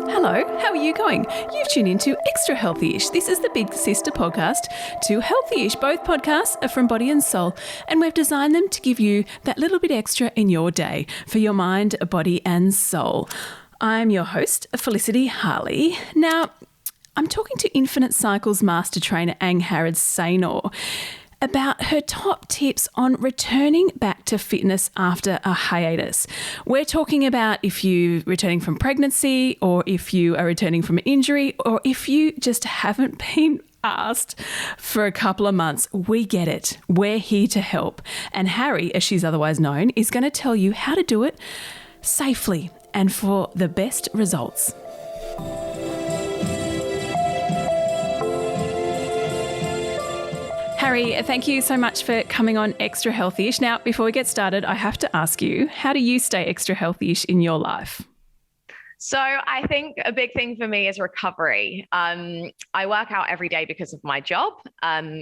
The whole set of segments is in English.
Hello, how are you going? You've tuned into Extra Healthy-ish. This is the big sister podcast to Healthy-ish. Both podcasts are from Body and Soul, and we've designed them to give you that little bit extra in your day for your mind, body and soul. I'm your host, Felicity Harley. Now, I'm talking to Infinite Cycles master trainer Angharad Saynor about her top tips on returning back to fitness after a hiatus. We're talking about if you're returning from pregnancy, or if you are returning from an injury, or if you just haven't been asked for a couple of months. We get it. We're here to help. And Harry, as she's otherwise known, is going to tell you how to do it safely and for the best results. Harry, thank you so much for coming on Extra Healthy-ish. Now, before we get started, I have to ask you, how do you stay extra healthy-ish in your life? So I think a big thing for me is recovery. I work out every day because of my job.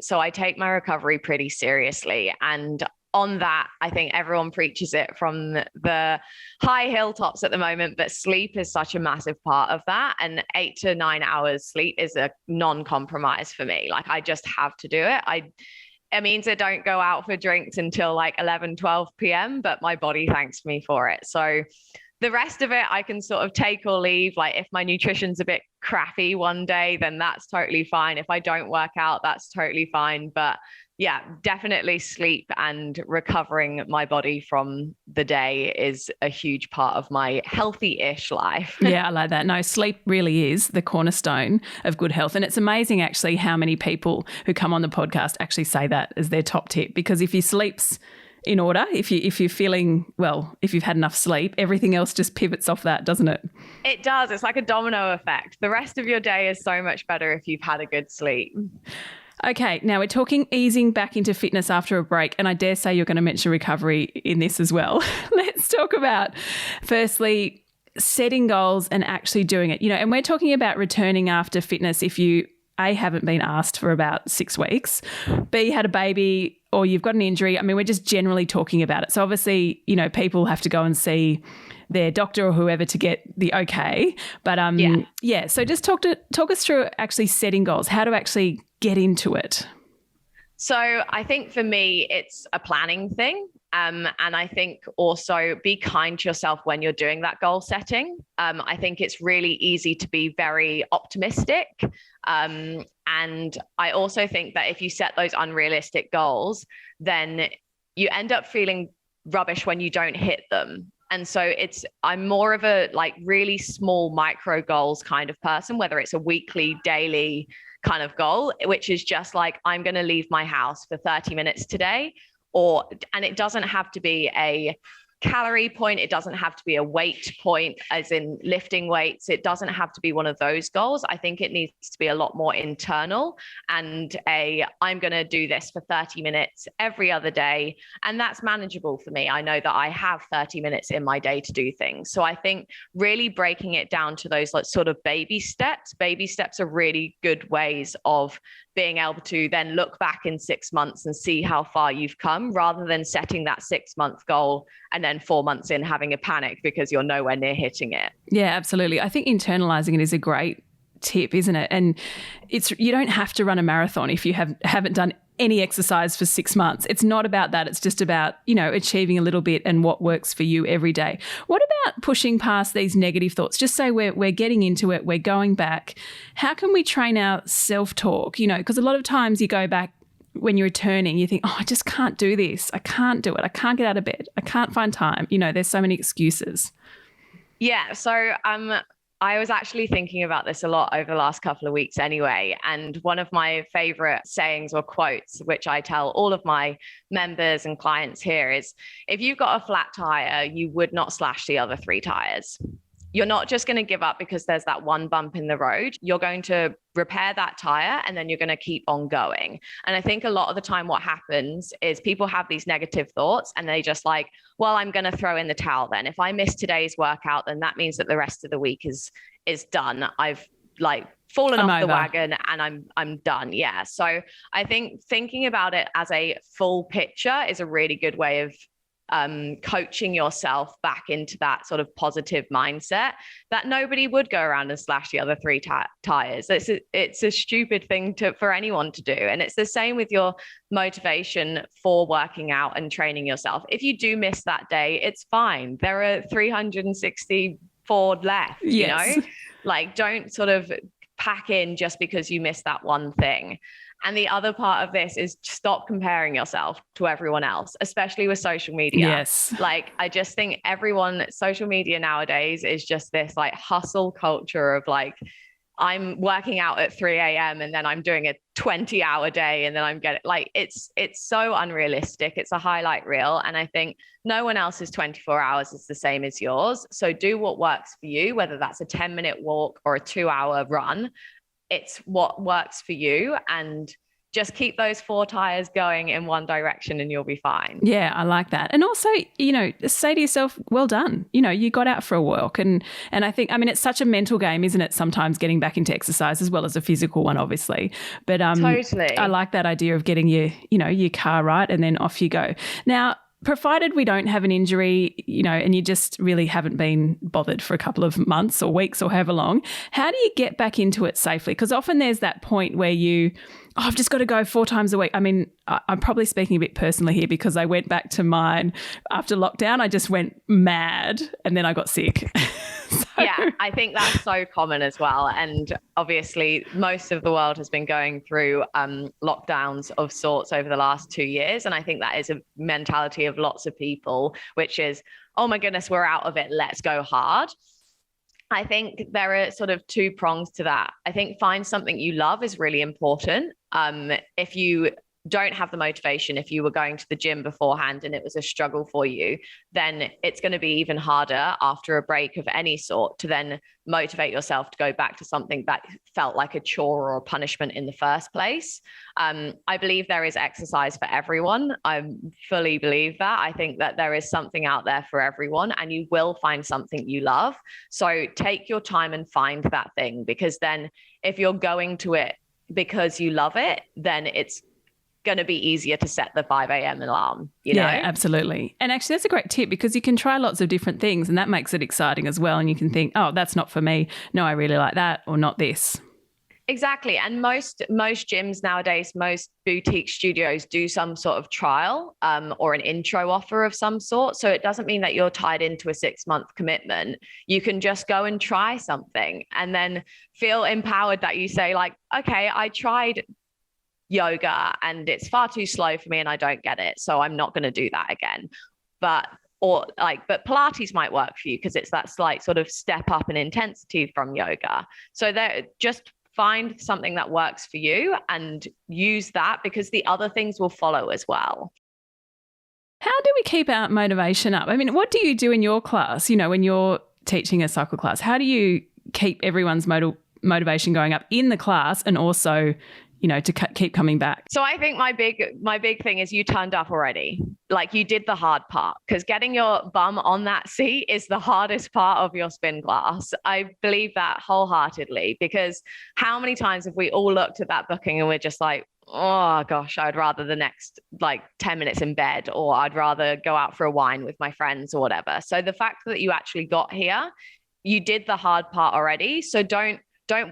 So I take my recovery pretty seriously. And on that, I think everyone preaches it from the high hilltops at the moment, but sleep is such a massive part of that. And 8 to 9 hours sleep is a non-compromise for me. Like, I just have to do it. It means I don't go out for drinks until like 11, 12 p.m., but my body thanks me for it. So the rest of it, I can sort of take or leave. Like, if my nutrition's a bit crappy one day, then that's totally fine. If I don't work out, that's totally fine. But yeah, definitely sleep and recovering my body from the day is a huge part of my healthy-ish life. Yeah, I like that. No, sleep really is the cornerstone of good health. And it's amazing actually how many people who come on the podcast actually say that as their top tip, because if your sleep's in order, if you're feeling well, if you've had enough sleep, everything else just pivots off that, doesn't it? It does. It's like a domino effect. The rest of your day is so much better if you've had a good sleep. Okay, now we're talking easing back into fitness after a break, and I dare say you're going to mention recovery in this as well. Let's talk about, firstly, setting goals and actually doing it. And we're talking about returning after fitness if you, A, haven't been asked for about 6 weeks, B, had a baby, or you've got an injury. I mean, we're just generally talking about it. So obviously, people have to go and see their doctor or whoever to get the okay. But so just talk us through actually setting goals, how to actually get into it. So I think for me, it's a planning thing. And I think also be kind to yourself when you're doing that goal setting. I think it's really easy to be very optimistic. And I also think that if you set those unrealistic goals, then you end up feeling rubbish when you don't hit them. And so I'm more of a like really small micro goals kind of person, whether it's a weekly, daily kind of goal, which is just like, I'm going to leave my house for 30 minutes today. And it doesn't have to be a calorie point. It doesn't have to be a weight point, as in lifting weights. It doesn't have to be one of those goals. I think it needs to be a lot more internal and I'm going to do this for 30 minutes every other day. And that's manageable for me. I know that I have 30 minutes in my day to do things. So I think really breaking it down to those like sort of baby steps are really good ways of being able to then look back in 6 months and see how far you've come, rather than setting that 6-month goal and then 4 months in having a panic because you're nowhere near hitting it. Yeah, absolutely. I think internalizing it is a great tip, isn't it? And you don't have to run a marathon if you haven't done any exercise for 6 months. It's not about that. It's just about, achieving a little bit and what works for you every day. What about pushing past these negative thoughts? Just say we're getting into it, we're going back. How can we train our self-talk? Because a lot of times you go back when you're returning, you think, I just can't do this. I can't do it. I can't get out of bed. I can't find time. There's so many excuses. Yeah. So I was actually thinking about this a lot over the last couple of weeks anyway. And one of my favorite sayings or quotes, which I tell all of my members and clients here, is if you've got a flat tire, you would not slash the other 3 tires. You're not just going to give up because there's that one bump in the road. You're going to repair that tire and then you're going to keep on going. And I think a lot of the time what happens is people have these negative thoughts and they just like, well, I'm going to throw in the towel then. If I miss today's workout, then that means that the rest of the week is done. I've like fallen off the wagon and I'm done. Yeah. So I think thinking about it as a full picture is a really good way of coaching yourself back into that sort of positive mindset, that nobody would go around and slash the other three tires. It's a stupid thing for anyone to do. And it's the same with your motivation for working out and training yourself. If you do miss that day, it's fine. There are 364 left, yes. you know, like don't sort of pack in just because you missed that one thing. And the other part of this is stop comparing yourself to everyone else, especially with social media. Yes. Like, I just think social media nowadays is just this like hustle culture of like, I'm working out at 3 a.m. and then I'm doing a 20-hour day and then I'm getting like, it's so unrealistic. It's a highlight reel. And I think no one else's 24 hours is the same as yours. So do what works for you, whether that's a 10-minute walk or a 2-hour run. It's what works for you, and just keep those 4 tires going in one direction and you'll be fine. Yeah, I like that. And also, you know, say to yourself, well done. You know, you got out for a walk. And I think, I mean, it's such a mental game, isn't it? Sometimes getting back into exercise as well as a physical one, obviously. But totally. I like that idea of getting your car right and then off you go. Now, provided we don't have an injury, you know, and you just really haven't been bothered for a couple of months or weeks or however long, how do you get back into it safely? Because often there's that point where I've just got to go 4 times a week. I mean, I'm probably speaking a bit personally here because I went back to mine after lockdown. I just went mad and then I got sick. Yeah, I think that's so common as well. And obviously, most of the world has been going through lockdowns of sorts over the last 2 years. And I think that is a mentality of lots of people, which is, oh my goodness, we're out of it. Let's go hard. I think there are sort of 2 prongs to that. I think find something you love is really important. If you don't have the motivation, if you were going to the gym beforehand and it was a struggle for you, then it's going to be even harder after a break of any sort to then motivate yourself to go back to something that felt like a chore or a punishment in the first place. I believe there is exercise for everyone. I fully believe that. I think that there is something out there for everyone and you will find something you love. So take your time and find that thing, because then if you're going to it because you love it, then it's going to be easier to set the 5 a.m. alarm, you know? Yeah, absolutely. And actually that's a great tip because you can try lots of different things and that makes it exciting as well. And you can think, oh, that's not for me. No, I really like that, or not this. Exactly. And most gyms nowadays, most boutique studios do some sort of trial or an intro offer of some sort. So it doesn't mean that you're tied into a 6-month commitment. You can just go and try something and then feel empowered that you say like, okay, I tried yoga and it's far too slow for me and I don't get it. So I'm not going to do that again. But Pilates might work for you because it's that slight sort of step up in intensity from yoga. So there, just find something that works for you and use that, because the other things will follow as well. How do we keep our motivation up? I mean, what do you do in your class, you know, when you're teaching a cycle class? How do you keep everyone's motivation going up in the class and also, you know, to keep coming back? So I think my big thing is you turned up already. Like, you did the hard part, because getting your bum on that seat is the hardest part of your spin class. I believe that wholeheartedly, because how many times have we all looked at that booking and we're just like, oh gosh, I'd rather the next like 10 minutes in bed, or I'd rather go out for a wine with my friends or whatever. So the fact that you actually got here, you did the hard part already. So don't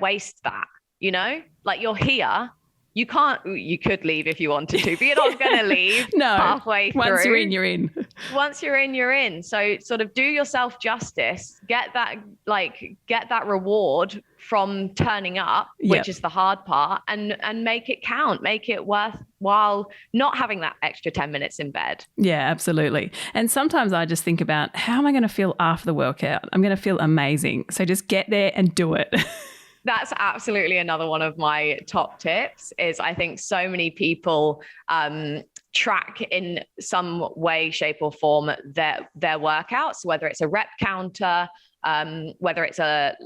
waste that, you know, like you're here. You could leave if you wanted to, but you're not going to leave halfway through. Once you're in, you're in. Once you're in, you're in. So sort of do yourself justice, get that reward from turning up, which is the hard part, and make it count, make it worthwhile not having that extra 10 minutes in bed. Yeah, absolutely. And sometimes I just think about, how am I going to feel after the workout? I'm going to feel amazing. So just get there and do it. That's absolutely another one of my top tips. Is I think so many people track in some way, shape or form their workouts, whether it's a rep counter, whether it's a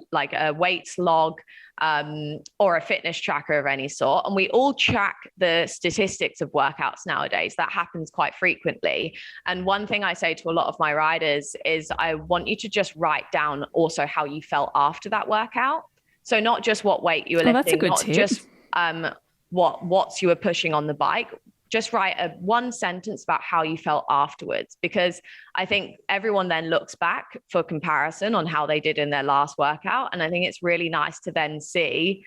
weights log, or a fitness tracker of any sort. And we all track the statistics of workouts nowadays. That happens quite frequently. And one thing I say to a lot of my riders is I want you to just write down also how you felt after that workout. So not just what weight you were lifting, that's a good not tip. Just what watts you were pushing on the bike. just write one sentence about how you felt afterwards, because I think everyone then looks back for comparison on how they did in their last workout. And I think it's really nice to then see,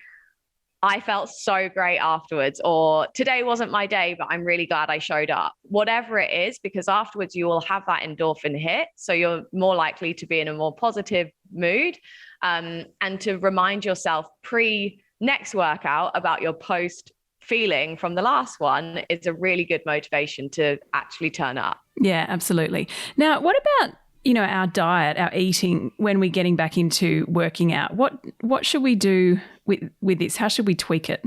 I felt so great afterwards, or today wasn't my day, but I'm really glad I showed up, whatever it is, because afterwards you will have that endorphin hit. So you're more likely to be in a more positive mood, and to remind yourself next workout about your post feeling from the last one is a really good motivation to actually turn up. Yeah, absolutely. Now, what about, our diet, our eating when we're getting back into working out? What should we do with this? How should we tweak it?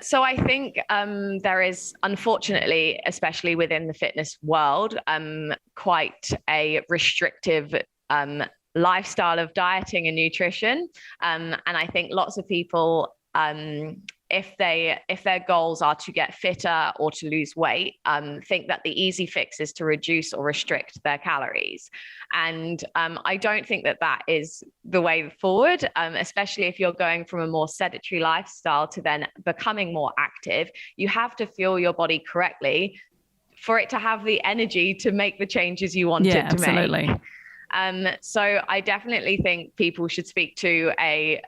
So I think there is, unfortunately, especially within the fitness world, quite a restrictive lifestyle of dieting and nutrition. And I think lots of people, if their goals are to get fitter or to lose weight, think that the easy fix is to reduce or restrict their calories. And I don't think that is the way forward, especially if you're going from a more sedentary lifestyle to then becoming more active. You have to fuel your body correctly for it to have the energy to make the changes you want it to absolutely. make. So I definitely think people should speak to a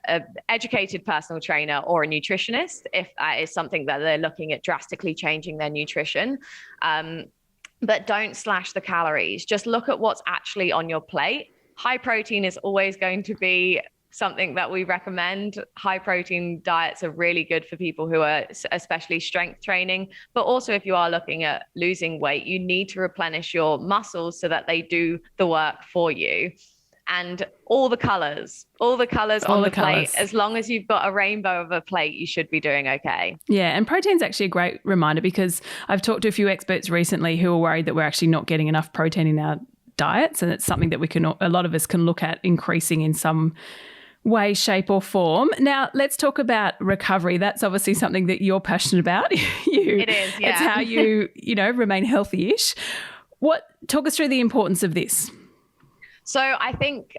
educated personal trainer or a nutritionist if that is something that they're looking at drastically changing their nutrition. But don't slash the calories. Just look at what's actually on your plate. High protein is always going to be something that we recommend. High protein diets are really good for people who are especially strength training, but also if you are looking at losing weight, you need to replenish your muscles so that they do the work for you. And all the colors on the plate, as long as you've got a rainbow of a plate, you should be doing okay. Yeah, and protein's actually a great reminder, because I've talked to a few experts recently who are worried that we're actually not getting enough protein in our diets, and it's something that a lot of us can look at increasing in some way, shape or form. Now, let's talk about recovery. That's obviously something that you're passionate about. It is, yeah. It's how you remain healthy-ish. Talk us through the importance of this. So I think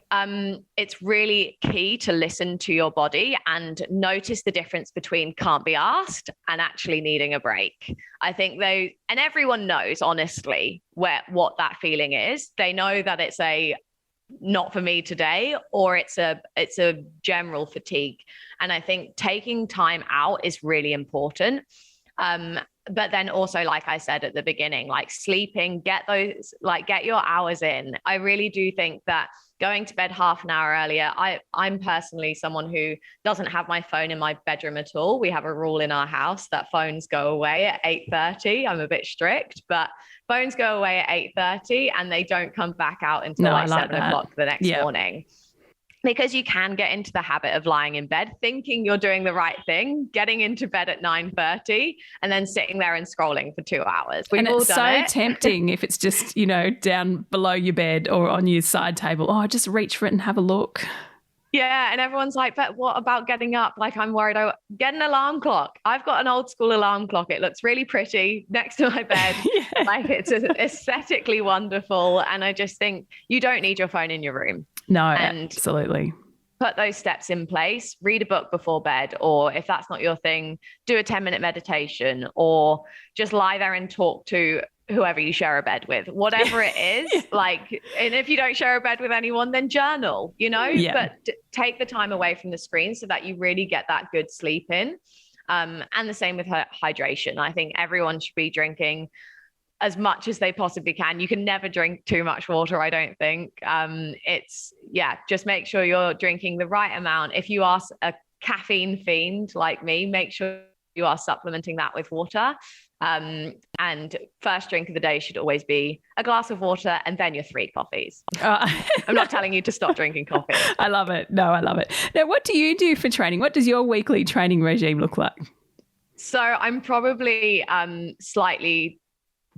it's really key to listen to your body and notice the difference between can't be asked and actually needing a break. I think and everyone knows, honestly, what that feeling is. They know that it's not for me today, or it's a general fatigue. And I think taking time out is really important. But then also, like I said at the beginning, like sleeping, get your hours in. I really do think that going to bed half an hour earlier, I'm personally someone who doesn't have my phone in my bedroom at all. We have a rule in our house that phones go away at 8:30. I'm a bit strict, but phones go away at 8:30 and they don't come back out until 7 o'clock the next morning. Because you can get into the habit of lying in bed, thinking you're doing the right thing, getting into bed at 9:30 and then sitting there and scrolling for 2 hours. And it's so tempting if it's just, down below your bed or on your side table. Oh, just reach for it and have a look. Yeah. And everyone's like, but what about getting up? Like, I'm worried. Get an alarm clock. I've got an old school alarm clock. It looks really pretty next to my bed. Yeah. Like, it's aesthetically wonderful. And I just think you don't need your phone in your room. No, absolutely. Put those steps in place, read a book before bed, or if that's not your thing, do a 10-minute meditation, or just lie there and talk to whoever you share a bed with, whatever it is. And if you don't share a bed with anyone, then journal, but take the time away from the screen so that you really get that good sleep in. And the same with hydration. I think everyone should be drinking as much as they possibly can. You can never drink too much water, I don't think. Just make sure you're drinking the right amount. If you are a caffeine fiend like me, make sure you are supplementing that with water. And first drink of the day should always be a glass of water and then your 3 coffees. I'm not telling you to stop drinking coffee. I love it. No, I love it. Now, what do you do for training? What does your weekly training regime look like? So I'm probably slightly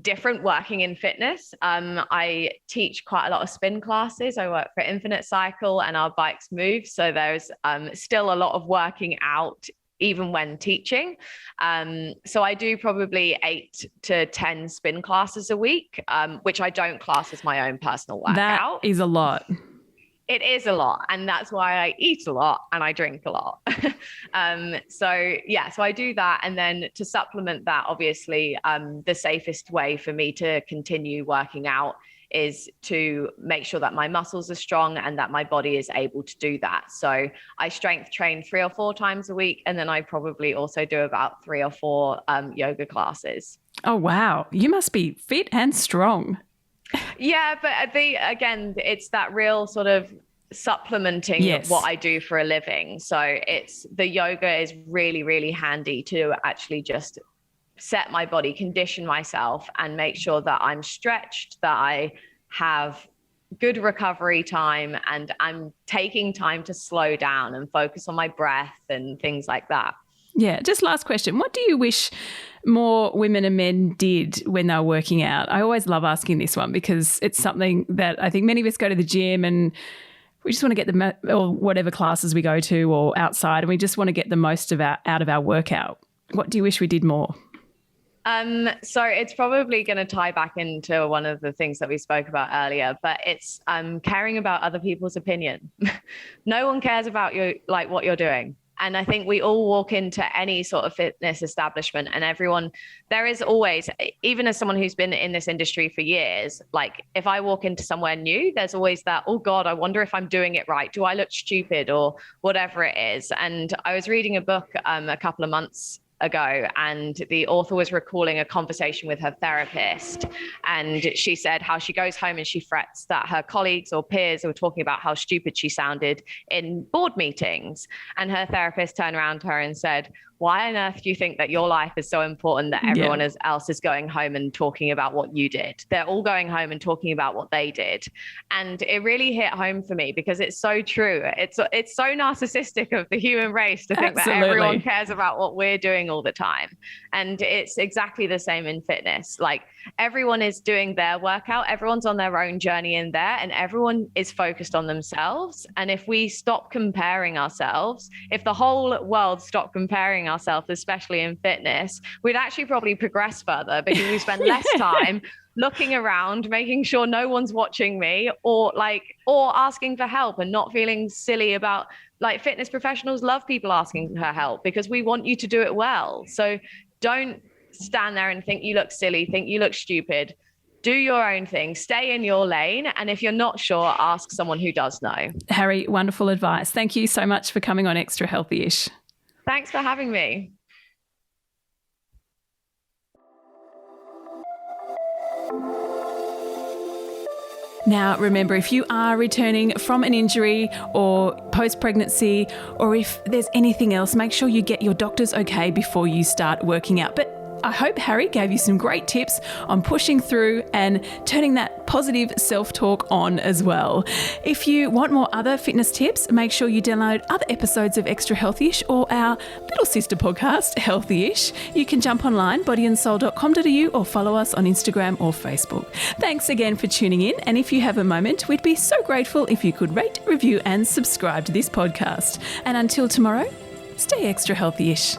different working in fitness. I teach quite a lot of spin classes. I work for Infinite Cycle and our bikes move. So there's still a lot of working out even when teaching. So I do probably 8 to 10 spin classes a week, which I don't class as my own personal workout. That is a lot. It is a lot. And that's why I eat a lot and I drink a lot. So I do that. And then to supplement that, obviously, the safest way for me to continue working out is to make sure that my muscles are strong and that my body is able to do that. So I strength train 3 or 4 times a week. And then I probably also do about 3 or 4 yoga classes. Oh, wow. You must be fit and strong. Yeah, but again, it's that real sort of supplementing of what I do for a living. So it's the yoga is really, really handy to actually just set my body, condition myself, and make sure that I'm stretched, that I have good recovery time, and I'm taking time to slow down and focus on my breath and things like that. Yeah. Just last question. What do you wish more women and men did when they were working out? I always love asking this one because it's something that I think many of us go to the gym and we just want to get or whatever classes we go to or outside, and we just want to get the most out of our workout. What do you wish we did more? So it's probably going to tie back into one of the things that we spoke about earlier, but it's caring about other people's opinion. No one cares about what you're doing. And I think we all walk into any sort of fitness establishment and there is always, even as someone who's been in this industry for years, like if I walk into somewhere new, there's always that, oh God, I wonder if I'm doing it right. Do I look stupid or whatever it is? And I was reading a book a couple of months ago, and the author was recalling a conversation with her therapist, and she said how she goes home and she frets that her colleagues or peers were talking about how stupid she sounded in board meetings, and her therapist turned around to her and said, why on earth do you think that your life is so important that everyone else is going home and talking about what you did? They're all going home and talking about what they did. And it really hit home for me because it's so true. It's so narcissistic of the human race to think that everyone cares about what we're doing all the time. And it's exactly the same in fitness. Like everyone is doing their workout, everyone's on their own journey in there, and everyone is focused on themselves. And if we stop comparing ourselves, if the whole world stopped comparing ourselves, especially in fitness, we'd actually probably progress further because we spend less time looking around, making sure no one's watching me, or asking for help and not feeling silly about, like, fitness professionals love people asking for help because we want you to do it well. So don't stand there and think you look silly, think you look stupid. Do your own thing, stay in your lane. And if you're not sure, ask someone who does know. Harry, wonderful advice. Thank you so much for coming on Extra Healthy-ish. Thanks for having me. Now, remember, if you are returning from an injury or post-pregnancy, or if there's anything else, make sure you get your doctor's okay before you start working out. But I hope Harry gave you some great tips on pushing through and turning that positive self-talk on as well. If you want more other fitness tips, make sure you download other episodes of Extra Healthy-ish or our little sister podcast, Healthy-ish. You can jump online, bodyandsoul.com.au, or follow us on Instagram or Facebook. Thanks again for tuning in. And if you have a moment, we'd be so grateful if you could rate, review and subscribe to this podcast. And until tomorrow, stay extra healthy-ish.